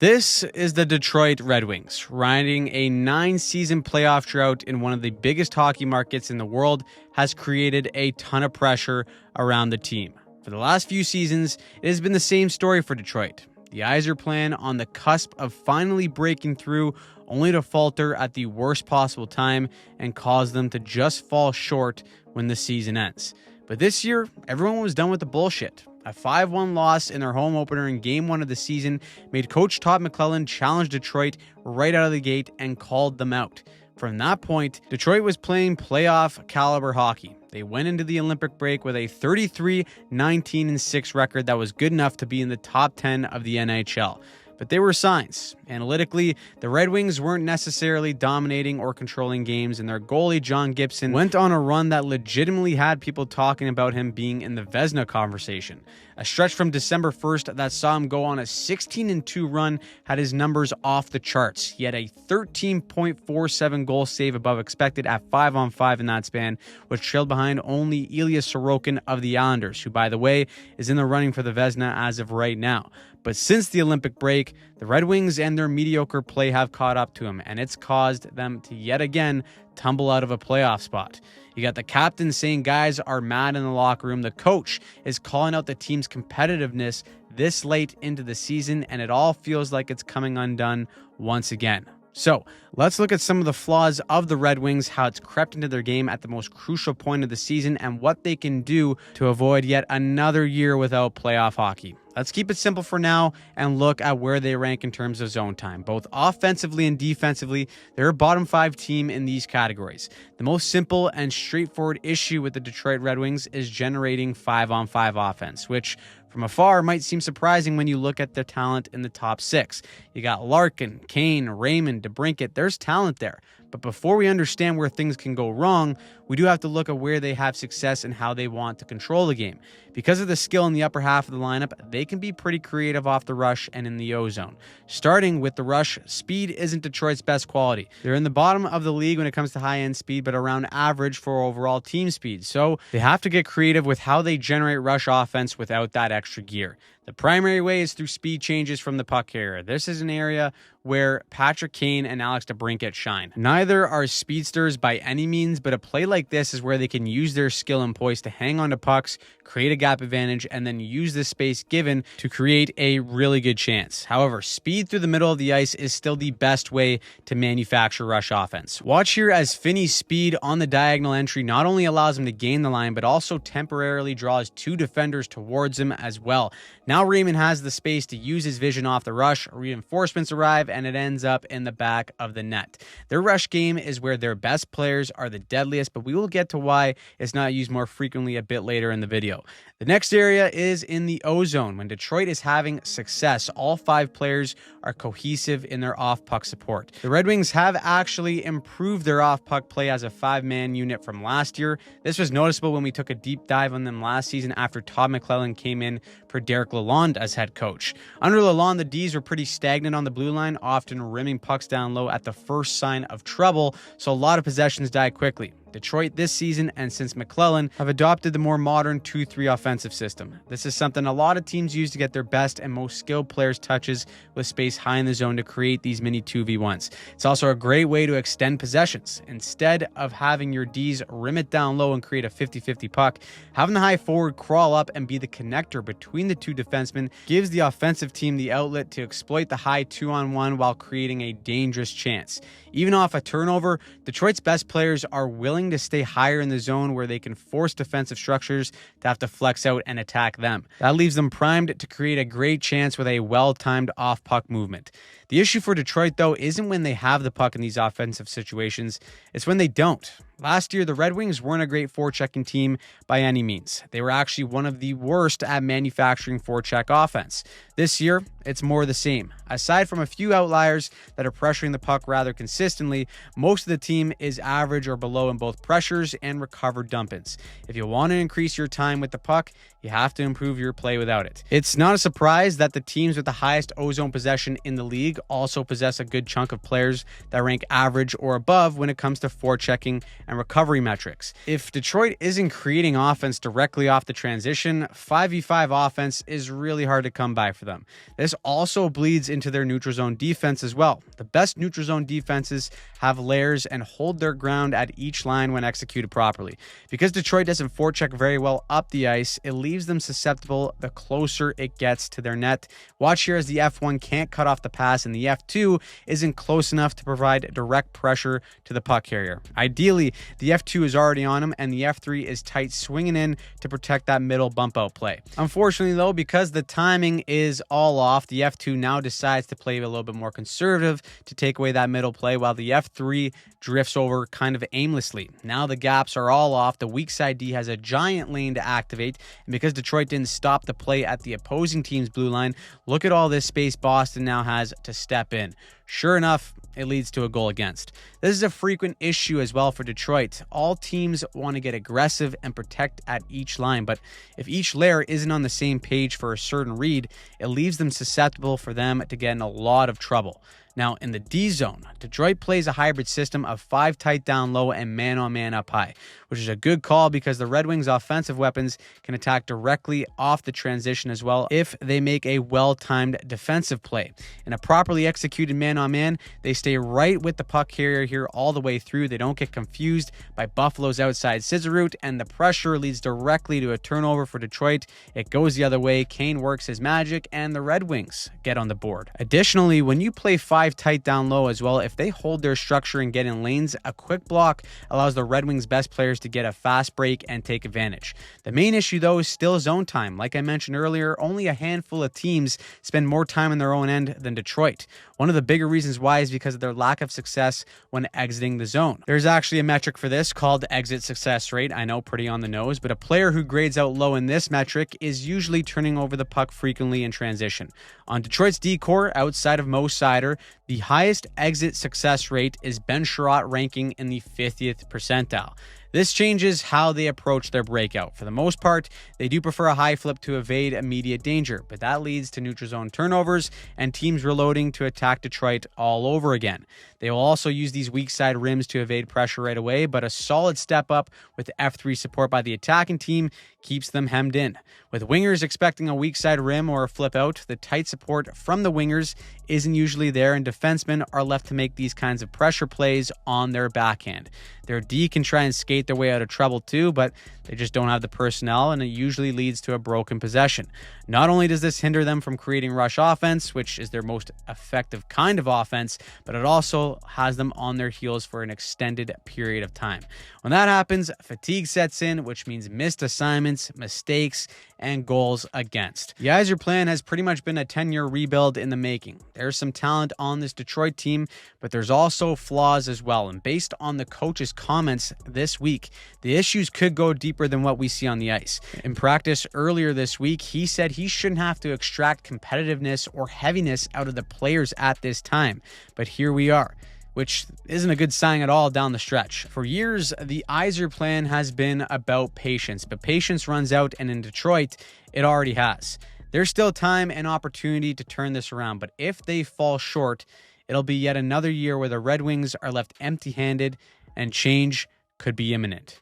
This is the Detroit Red Wings, riding a 9-season playoff drought in one of the biggest hockey markets in the world, has created a ton of pressure around the team. For the last few seasons, it has been the same story for Detroit. The Yzer plan on the cusp of finally breaking through, only to falter at the worst possible time and cause them to just fall short when the season ends. But this year, everyone was done with the bullshit. A 5-1 loss in their home opener in Game 1 of the season made coach Todd McLellan challenge Detroit right out of the gate and called them out. From that point, Detroit was playing playoff caliber hockey. They went into the Olympic break with a 33-19-6 record that was good enough to be in the top 10 of the NHL. But there were signs. Analytically, the Red Wings weren't necessarily dominating or controlling games, and their goalie, John Gibson, went on a run that legitimately had people talking about him being in the Vezina conversation. A stretch from December 1st that saw him go on a 16-2 run had his numbers off the charts. He had a 13.47 goal save above expected at 5-on-5 in that span, which trailed behind only Ilya Sorokin of the Islanders, who, by the way, is in the running for the Vezina as of right now. But since the Olympic break, the Red Wings and their mediocre play have caught up to him, and it's caused them to yet again tumble out of a playoff spot. You got the captain saying guys are mad in the locker room. The coach is calling out the team's competitiveness this late into the season, and it all feels like it's coming undone once again. So let's look at some of the flaws of the Red Wings, how it's crept into their game at the most crucial point of the season, and what they can do to avoid yet another year without playoff hockey. Let's keep it simple for now and look at where they rank in terms of zone time. Both offensively and defensively, they're a bottom 5 team in these categories. The most simple and straightforward issue with the Detroit Red Wings is generating 5-on-5 offense, which from afar might seem surprising when you look at their talent in the top 6. You got Larkin, Kane, Raymond, DeBrincat. There's talent there. But before we understand where things can go wrong, we do have to look at where they have success and how they want to control the game. Because of the skill in the upper half of the lineup, they can be pretty creative off the rush and in the O-zone. Starting with the rush, speed isn't Detroit's best quality. They're in the bottom of the league when it comes to high-end speed, but around average for overall team speed. So they have to get creative with how they generate rush offense without that extra gear. The primary way is through speed changes from the puck carrier. This is an area where Patrick Kane and Alex DeBrincat shine. Neither are speedsters by any means, but a play like this is where they can use their skill and poise to hang on to pucks, create a gap advantage, and then use the space given to create a really good chance. However, speed through the middle of the ice is still the best way to manufacture rush offense. Watch here as Finney's speed on the diagonal entry not only allows him to gain the line, but also temporarily draws 2 defenders towards him as well. Now Raymond has the space to use his vision off the rush, reinforcements arrive, and it ends up in the back of the net. Their rush game is where their best players are the deadliest, but we will get to why it's not used more frequently a bit later in the video. The next area is in the O-zone. When Detroit is having success, all 5 players are cohesive in their off-puck support. The Red Wings have actually improved their off-puck play as a 5-man unit from last year. This was noticeable when we took a deep dive on them last season after Todd McLellan came in for Derek Lalonde as head coach. Under Lalonde, the Ds were pretty stagnant on the blue line, often rimming pucks down low at the first sign of trouble, so a lot of possessions die quickly. Detroit this season and since McLellan have adopted the more modern 2-3 offensive system. This is something a lot of teams use to get their best and most skilled players touches with space high in the zone to create these mini 2v1s. It's also a great way to extend possessions. Instead of having your Ds rim it down low and create a 50-50 puck, having the high forward crawl up and be the connector between the 2 defensemen gives the offensive team the outlet to exploit the high 2-on-1 while creating a dangerous chance. Even off a turnover, Detroit's best players are willing to stay higher in the zone where they can force defensive structures to have to flex out and attack them. That leaves them primed to create a great chance with a well-timed off-puck movement. The issue for Detroit, though, isn't when they have the puck in these offensive situations, it's when they don't. Last year, the Red Wings weren't a great forechecking team by any means. They were actually one of the worst at manufacturing forecheck offense. This year, it's more the same. Aside from a few outliers that are pressuring the puck rather consistently, most of the team is average or below in both pressures and recovered dump-ins. If you want to increase your time with the puck, you have to improve your play without it. It's not a surprise that the teams with the highest O-zone possession in the league also possess a good chunk of players that rank average or above when it comes to forechecking and recovery metrics. If Detroit isn't creating offense directly off the transition, 5v5 offense is really hard to come by for them. This also bleeds into their neutral zone defense as well. The best neutral zone defenses have layers and hold their ground at each line when executed properly. Because Detroit doesn't forecheck very well up the ice, it leaves them susceptible the closer it gets to their net. Watch here as the F1 can't cut off the pass and the F2 isn't close enough to provide direct pressure to the puck carrier. Ideally, the F2 is already on him and the F3 is tight swinging in to protect that middle bump out play. Unfortunately though, because the timing is all off, the F2 now decides to play a little bit more conservative to take away that middle play, while the F3 drifts over kind of aimlessly. Now the gaps are all off. The weak side D has a giant lane to activate, and because Detroit didn't stop the play at the opposing team's blue line, look at all this space Boston now has to step in. Sure enough, it leads to a goal against. This is a frequent issue as well for Detroit. All teams want to get aggressive and protect at each line, but if each layer isn't on the same page for a certain read, it leaves them susceptible for them to get in a lot of trouble. Now, in the D zone, Detroit plays a hybrid system of 5 tight down low and man-on-man up high, which is a good call because the Red Wings' offensive weapons can attack directly off the transition as well if they make a well-timed defensive play. In a properly executed man-on-man, they stay right with the puck carrier here all the way through. They don't get confused by Buffalo's outside scissor route, and the pressure leads directly to a turnover for Detroit. It goes the other way. Kane works his magic, and the Red Wings get on the board. Additionally, when you play 5 tight down low as well, if they hold their structure and get in lanes, a quick block allows the Red Wings' best players to get a fast break and take advantage. The main issue though is still zone time. Like I mentioned earlier, only a handful of teams spend more time in their own end than Detroit. One of the bigger reasons why is because of their lack of success when exiting the zone. There's actually a metric for this called exit success rate. I know, pretty on the nose, but a player who grades out low in this metric is usually turning over the puck frequently in transition. On Detroit's D-core, outside of Mo Seider, the highest exit success rate is Ben Sherratt, ranking in the 50th percentile. This changes how they approach their breakout. For the most part, they do prefer a high flip to evade immediate danger, but that leads to neutral zone turnovers and teams reloading to attack Detroit all over again. They will also use these weak side rims to evade pressure right away, but a solid step up with F3 support by the attacking team keeps them hemmed in. With wingers expecting a weak side rim or a flip out, the tight support from the wingers isn't usually there, and defensemen are left to make these kinds of pressure plays on their backhand. Their D can try and skate their way out of trouble too, but they just don't have the personnel, and it usually leads to a broken possession. Not only does this hinder them from creating rush offense, which is their most effective kind of offense, but it also has them on their heels for an extended period of time. When that happens, fatigue sets in, which means missed assignments, mistakes, and goals against. The Yzer plan has pretty much been a 10-year rebuild in the making. There's some talent on this Detroit team, but there's also flaws as well. And based on the coach's comments this week, the issues could go deeper than what we see on the ice. In practice earlier this week, he said he shouldn't have to extract competitiveness or heaviness out of the players at this time. But here we are, which isn't a good sign at all down the stretch. For years, the Yzer plan has been about patience, but patience runs out, and in Detroit, it already has. There's still time and opportunity to turn this around, but if they fall short, it'll be yet another year where the Red Wings are left empty-handed and change could be imminent.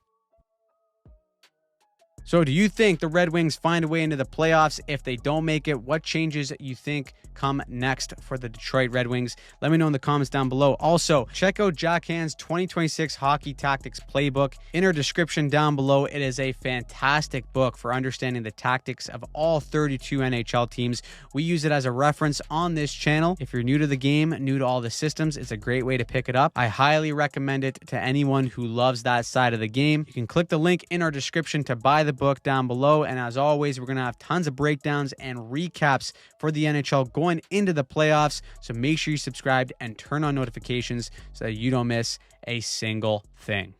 So do you think the Red Wings find a way into the playoffs? If they don't make it, what changes you think come next for the Detroit Red Wings? Let me know in the comments down below. Also, check out Jack Hand's 2026 Hockey Tactics Playbook in our description down below. It is a fantastic book for understanding the tactics of all 32 NHL teams. We use it as a reference on this channel. If you're new to the game, new to all the systems, it's a great way to pick it up. I highly recommend it to anyone who loves that side of the game. You can click the link in our description to buy the book down below, and as always, we're going to have tons of breakdowns and recaps for the NHL going into the playoffs, so make sure you subscribe and turn on notifications so that you don't miss a single thing.